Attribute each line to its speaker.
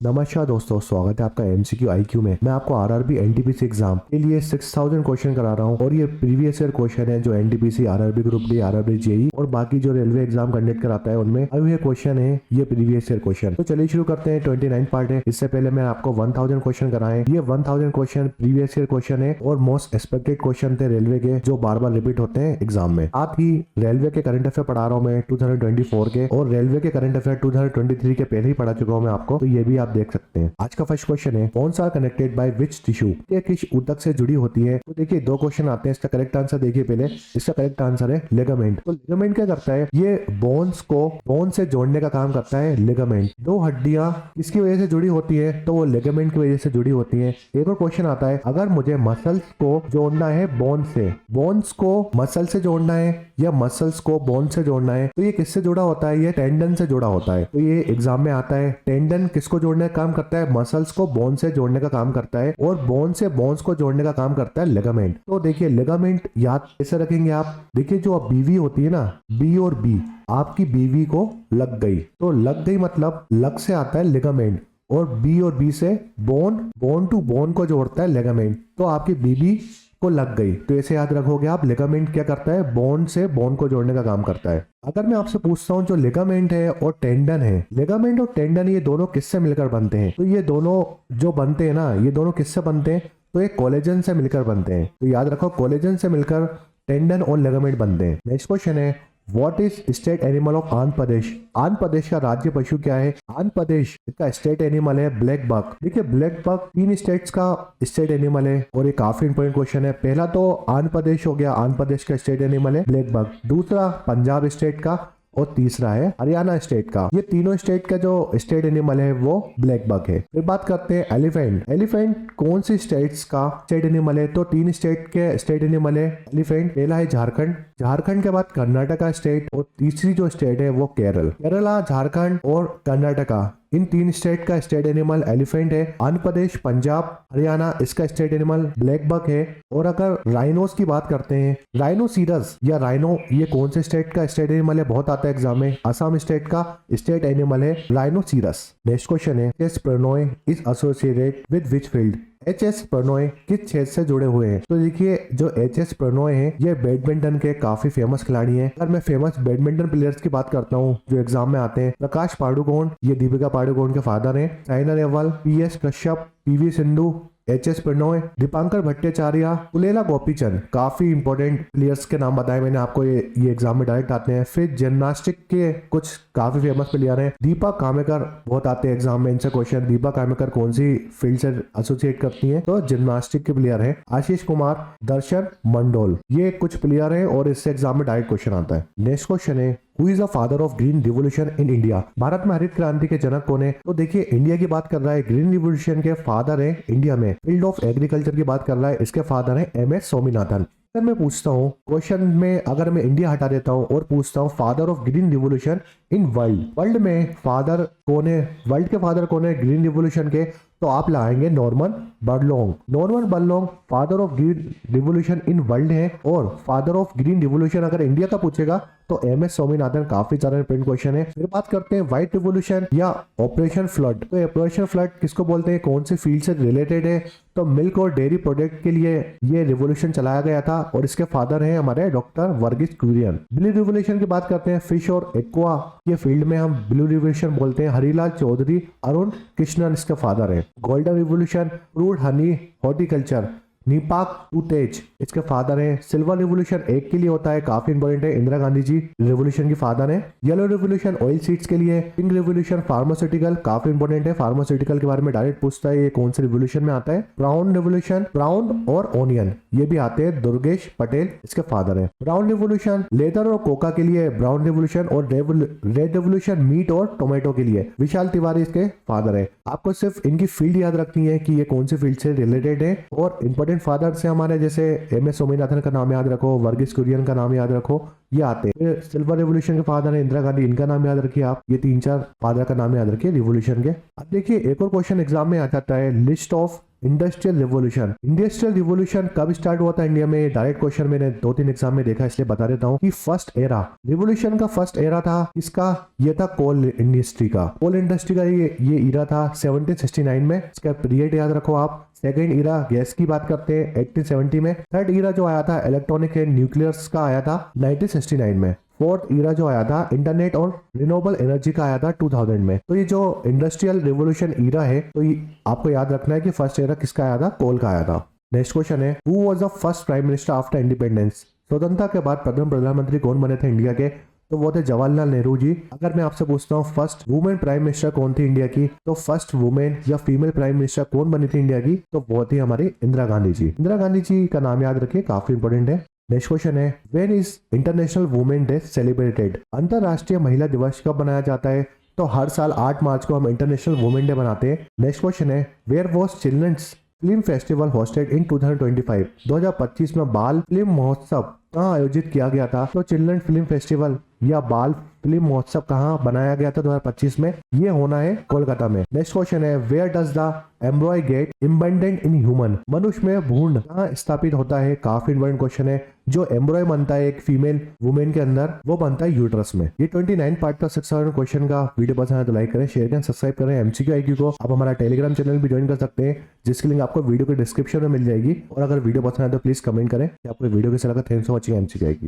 Speaker 1: नमस्कार दोस्तों, स्वागत है आपका एमसीक्यू आईक्यू में। मैं आपको आरआरबी एनटीपीसी एग्जाम के लिए 6000 क्वेश्चन करा रहा हूं और ये प्रीवियस ईयर क्वेश्चन है जो NTPC, RRB group D, RRB JE और बाकी जो रेलवे एग्जाम कंडक्ट कराता है उनमें अब ये क्वेश्चन है, ये प्रीवियस ईयर क्वेश्चन। तो चलिए शुरू करते हैं। 29 पार्ट है। इससे पहले मैं आपको 1000 क्वेश्चन कराए। ये 1000 क्वेश्चन प्रीवियस ईयर क्वेश्चन है और मोस्ट एक्सपेक्टेड क्वेश्चन थे रेलवे के, जो बार बार रिपीट होते हैं एग्जाम में। साथ ही रेलवे के करंट अफेयर पढ़ा रहा हूँ मैं 2024 के, और रेलवे के करंट अफेयर 2023 के पहले ही पढ़ा चुका हूँ मैं आपको, तो ये भी आप देख सकते हैं। आज का फर्स्ट क्वेश्चन है, bones are connected by which tissue? ये किस ऊतक से जुड़ी होती है? तो देखिए दो क्वेश्चन आते हैं, इसका करेक्ट आंसर देखिए पहले। इसका करेक्ट आंसर है लिगामेंट। तो लिगामेंट क्या करता है? ये बोन्स को बोन से जोड़ने का काम करता है लिगामेंट। दो हड्डियां किसकी वजह से जुड़ी होती है? तो वो लिगामेंट की वजह से जुड़ी होती है। एक और क्वेश्चन आता है, अगर मुझे मसल्स को जोड़ना है बोन से, बोन्स को मसल से जोड़ना है या मसल्स को बोन से जोड़ना है, तो ये किससे जुड़ा होता है? ये टेंडन से जुड़ा होता है। तो ये एग्जाम में आता है। टेंडन किसको जोड़ने का काम करता है? मसल्स को बोन से जोड़ने का काम करता है, और बोन से बोन्स को जोड़ने का काम करता है लिगामेंट। तो देखिए लिगामेंट याद कैसे रखेंगे आप? देखिए जो बीवी होती है ना, बी और बी, आपकी बीवी को लग गई, तो लग गई मतलब लग से आता है लिगामेंट, और बी और बी से बोन टू बोन को जोड़ता है लिगामेंट। तो आपकी बीवी को लग गई, तो ऐसे याद रखोगे आप। लिगामेंट क्या करता है? बोन से बोन को जोड़ने का काम करता है। अगर मैं आपसे पूछता हूँ, जो लिगामेंट है और टेंडन है, लिगामेंट और टेंडन ये दोनों किससे मिलकर बनते हैं? तो ये दोनों जो बनते हैं ना, ये दोनों किससे बनते हैं? तो ये कोलेजन से मिलकर बनते हैं। तो याद रखो, कोलेजन से मिलकर टेंडन और लिगामेंट बनते हैं। नेक्स्ट क्वेश्चन है, what is state animal of Andhra Pradesh? Andhra Pradesh का राज्य पशु क्या है? आंध्र प्रदेश का स्टेट एनिमल है ब्लैक बक। देखिए ब्लैक बक 3 स्टेट्स का स्टेट एनिमल है, और ये काफी इंपोर्टेंट क्वेश्चन है। पहला तो आंध्र प्रदेश हो गया, आंध्र प्रदेश का स्टेट एनिमल है ब्लैक बक। दूसरा पंजाब स्टेट का, और तीसरा है हरियाणा स्टेट का। ये तीनों स्टेट का जो स्टेट एनिमल है वो ब्लैक बक है। फिर बात करते हैं एलिफेंट। एलिफेंट कौन सी स्टेट्स का स्टेट एनिमल है? तो 3 स्टेट के स्टेट एनिमल है एलिफेंट। पहला है झारखंड, झारखंड के बाद कर्नाटका स्टेट, और तीसरी जो स्टेट है वो केरल। केरला, झारखंड और कर्नाटका, इन 3 स्टेट का स्टेट एनिमल एलिफेंट है। आंध्र प्रदेश, पंजाब, हरियाणा, इसका स्टेट एनिमल ब्लैक बक है। और अगर राइनोस की बात करते हैं, राइनोसीरस या राइनो, ये कौन से स्टेट का स्टेट एनिमल है? बहुत आता है एग्जाम में। असम स्टेट का स्टेट एनिमल है राइनोसीरस। नेक्स्ट क्वेश्चन है, H Prannoy is associated with which field? H Prannoy किस क्षेत्र से जुड़े हुए हैं? तो देखिए जो एच प्रणोय है, ये बैडमिंटन के काफी फेमस खिलाड़ी हैं। अगर मैं फेमस बैडमिंटन प्लेयर्स की बात करता हूँ जो एग्जाम में आते हैं, प्रकाश पाडुकोण, ये दीपिका पाडुकोण के फादर हैं। Saina Nehwal, PS Kashyap, PV Sindhu, H Prannoy, Dipankar Bhattacharya, Pullela Gopichand, काफी इंपॉर्टेंट प्लेयर्स के नाम बताए मैंने आपको, ये एग्जाम में डायरेक्ट आते हैं। फिर जिम्नास्टिक के कुछ काफी फेमस प्लेयर हैं। दीपा कामेकर, बहुत आते हैं एग्जाम में इनसे क्वेश्चन। दीपा कामेकर कौन सी फील्ड से एसोसिएट करती है? तो जिम्नास्टिक के प्लेयर है। आशीष कुमार, दर्शन मंडोल, ये कुछ प्लेयर है और इससे एग्जाम में डायरेक्ट क्वेश्चन आता है। नेक्स्ट क्वेश्चन है, who is the father of green revolution in India? Bharat में हरित क्रांति के जनक कौन है? तो देखिए इंडिया की बात कर रहा है, ग्रीन रिवोल्यूशन के फादर है इंडिया में। फील्ड ऑफ एग्रीकल्चर की बात कर रहा है, इसके फादर है एमएस स्वामीनाथन। अगर मैं पूछता हूँ क्वेश्चन में, अगर मैं इंडिया हटा देता हूँ और पूछता हूँ father of green revolution in world, world में फादर कौन है? वर्ल्ड के फादर कौन है ग्रीन रिवोल्यूशन के? तो आप लगाएंगे Norman Borlaug. Norman Borlaug father of green revolution in world है। और फादर ऑफ ग्रीन रिवोल्यूशन अगर इंडिया का पूछेगा तो एमएस स्वामीनाथन। काफी सारे इंपॉर्टेंट क्वेश्चन है। फिर बात करते हैं व्हाइट रिवोल्यूशन या ऑपरेशन फ्लड। तो ऑपरेशन फ्लड किसको बोलते हैं? कौन सी फील्ड से रिलेटेड है? तो मिल्क और डेयरी प्रोडक्ट के लिए ये रिवोल्यूशन चलाया गया था, और इसके फादर हैं हमारे doctor Verghese Kurien. Blue revolution की बात करते हैं, फिश और एक्वा, ये फील्ड में हम ब्लू रिवोल्यूशन बोलते हैं। हरिलाल चौधरी, अरुण कृष्णन इसके फादर है। Golden revolution, fruit, honey, horticulture, निपाक टूटेज, इसके फादर हैं। सिल्वर रिवोल्यूशन एक के लिए होता है, काफी इंपॉर्टेंट है, इंदिरा गांधी जी रिवोल्यूशन की फादर है। येलो रिवोल्यूशन ऑयल सीड्स के लिए। पिंक रिवोल्यूशन फार्मास्यूटिकल, काफी इंपॉर्टेंट है, फार्मास्यूटिकल के बारे में डायरेक्ट पूछता है, ये कौन से रिवोल्यूशन में आता है? ब्राउन रिवोल्यूशन, ब्राउन और ओनियन, ये भी आते हैं, दुर्गेश पटेल इसके फादर है। ब्राउन रिवोल्यूशन लेदर और कोका के लिए ब्राउन रिवोल्यूशन, और रेड रिवोल्यूशन मीट और टोमेटो के लिए विशाल तिवारी इसके फादर है। आपको सिर्फ इनकी फील्ड याद रखनी है कि ये कौन सी फील्ड से रिलेटेड है। और इंपॉर्टेंट फादर से हमारे जैसे एमएस स्वामीनाथन का नाम याद रखो, वर्गीस कुरियन का नाम याद रखो, ये आते हैं। सिल्वर रिवोल्यूशन के फादर है इंदिरा गांधी, इनका नाम याद रखिए आप। ये 3-4 फादर का नाम याद रखिए रिवोल्यूशन के। अब देखिए एक और क्वेश्चन एग्जाम में आ जाता है, list of industrial revolution. Industrial revolution कब स्टार्ट हुआ था इंडिया में? डायरेक्ट क्वेश्चन मैंने 2-3 एग्जाम में देखा, इसलिए बता देता हूँ कि फर्स्ट एरा रिवोल्यूशन का फर्स्ट एरा था इसका, ये था कोल इंडस्ट्री का। कोल इंडस्ट्री का ये ईरा था 1769 में। इसका पीरियड याद रखो आप। सेकेंड ईरा गैस की बात करते हैं 1870 में। थर्ड ईरा जो आया था इलेक्ट्रॉनिक एंड न्यूक्लियर्स का आया था 1969 में। फोर्थ ईरा जो आया था इंटरनेट और रिन्यूएबल एनर्जी का आया था 2000 में। तो ये जो इंडस्ट्रियल रिवोल्यूशन ईरा है, तो ये आपको याद रखना है कि फर्स्ट ईरा किसका आया था? कोल का आया था। नेक्स्ट क्वेश्चन है, who was the first prime minister after independence? स्वतंत्रता के बाद प्रथम प्रधानमंत्री कौन बने थे इंडिया के? तो वो थे जवाहरलाल नेहरू जी। अगर मैं आपसे पूछता हूँ फर्स्ट वुमेन प्राइम मिनिस्टर कौन थी इंडिया की, तो फर्स्ट वुमेन या फीमेल प्राइम मिनिस्टर कौन बनी थी इंडिया की? तो वो थी हमारी इंदिरा गांधी जी। इंदिरा गांधी जी का नाम याद रखिए, काफी इंपोर्टेंट है। नेक्स्ट क्वेश्चन है, when is international women day celebrated? अंतरराष्ट्रीय महिला दिवस कब मनाया जाता है? तो हर साल 8 मार्च को हम इंटरनेशनल वुमेन डे मनाते हैं। नेक्स्ट क्वेश्चन है, where was children's film festival hosted in 2025? 2025 में बाल फिल्म महोत्सव कहाँ आयोजित किया गया था? तो चिल्ड्रन फिल्म फेस्टिवल या बाल फिल्म महोत्सव कहाँ बनाया गया था 2025 में? ये होना है कोलकाता में। नेक्स्ट क्वेश्चन है, where does the embryo get embedded in human? मनुष्य में भ्रूण कहाँ स्थापित होता है? काफी इंपॉर्टेंट क्वेश्चन है। जो एम्ब्रॉय बनता है एक फीमेल वुमेन के अंदर, वो बनता है यूट्रस में। ये 29 पार्ट का 6 क्वेश्चन का वीडियो पसंद है तो लाइक करें, शेयर करें, सब्सक्राइब करें एमसीक्यू आईक्यू को। आप हमारा टेलीग्राम चैनल भी ज्वाइन कर सकते हैं, जिसकी लिंक आपको वीडियो के डिस्क्रिप्शन में मिल जाएगी। और अगर वीडियो पसंद है तो प्लीज कमेंट करें कि आपको वीडियो कैसा लगा। Thanks for watching MCQ IQ.